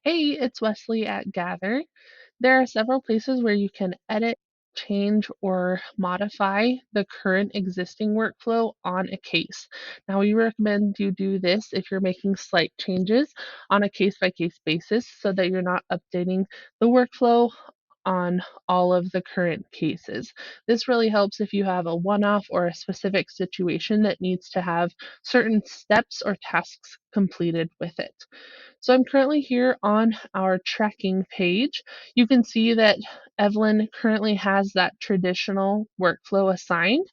Hey, it's Wesley at Gather. There are several places where you can edit, change, or modify the current existing workflow on a case. Now, we recommend you do this if you're making slight changes on a case by case basis so that you're not updating the workflow on all of the current cases. This really helps if you have a one off or a specific situation that needs to have certain steps or tasks completed with it. So I'm currently here on our tracking page. You can see that Evelyn currently has that traditional workflow assigned.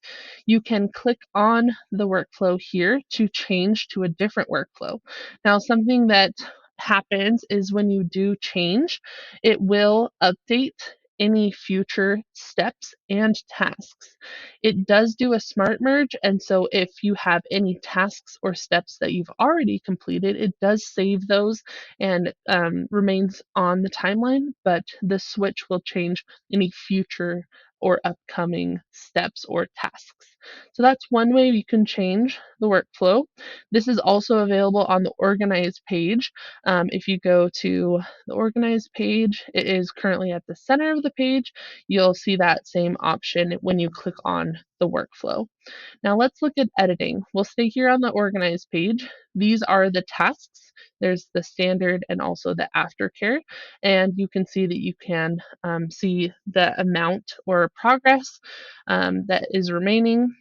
You can click on the workflow here to change to a different workflow. Now, something that happens is when you do change, it will update any future steps and tasks. It does do a smart merge, and so if you have any tasks or steps that you've already completed, it does save those and remains on the timeline, but the switch will change any future or upcoming steps or tasks. So that's one way you can change the workflow. This is also available on the organized page. If you go to the organized page, it is currently at the center of the page. You'll see that same option when you click on the workflow. Now let's look at editing. We'll stay here on the organized page. These are the tasks. There's the standard and also the aftercare. And you can see that you can see the amount or progress that is remaining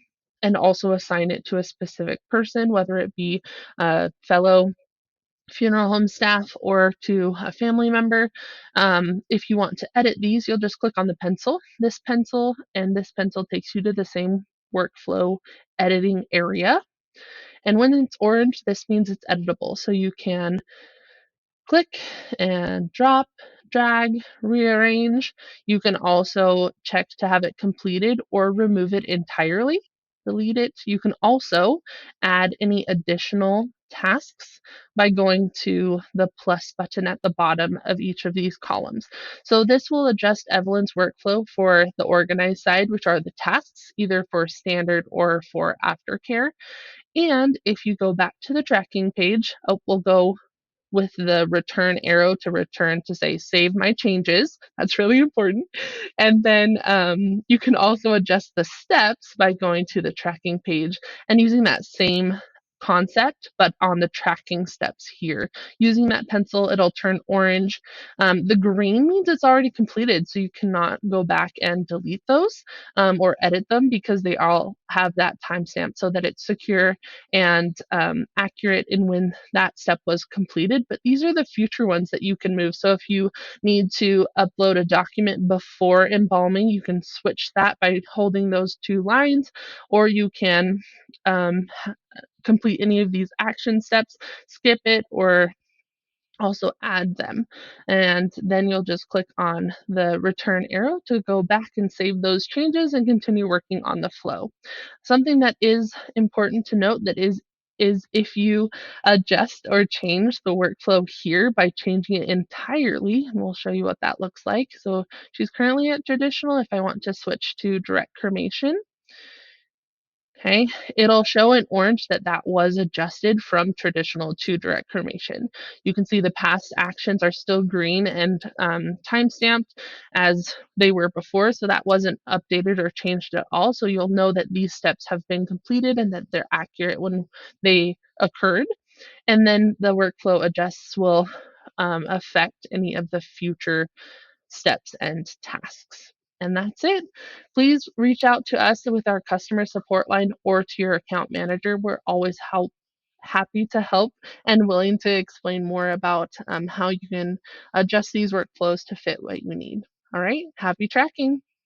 and also assign it to a specific person, whether it be a fellow funeral home staff or to a family member. If you want to edit these, you'll just click on the pencil. This pencil and this pencil takes you to the same workflow editing area. And when it's orange, this means it's editable. So you can click and drop, drag, rearrange. You can also check to have it completed or remove it entirely, delete it. You can also add any additional tasks by going to the plus button at the bottom of each of these columns. So this will adjust Evelyn's workflow for the organized side, which are the tasks, either for standard or for aftercare. And if you go back to the tracking page, we'll go with the return arrow to return to say save my changes. That's really important. And then you can also adjust the steps by going to the tracking page and using that same concept, but on the tracking steps here. Using that pencil, it'll turn orange. The green means it's already completed, so you cannot go back and delete those or edit them because they all have that timestamp so that it's secure and accurate in when that step was completed. But these are the future ones that you can move. So if you need to upload a document before embalming, you can switch that by holding those two lines, or you can complete any of these action steps, skip it, or also add them. And then you'll just click on the return arrow to go back and save those changes and continue working on the flow. Something that is important to note that is if you adjust or change the workflow here by changing it entirely, and we'll show you what that looks like. So she's currently at traditional. If I want to switch to direct cremation, okay, it'll show in orange that that was adjusted from traditional to direct cremation. You can see the past actions are still green and time-stamped as they were before, so that wasn't updated or changed at all. So you'll know that these steps have been completed and that they're accurate when they occurred. And then the workflow adjusts will affect any of the future steps and tasks. And that's it. Please reach out to us with our customer support line or to your account manager. We're always happy to help and willing to explain more about how you can adjust these workflows to fit what you need. All right, happy tracking.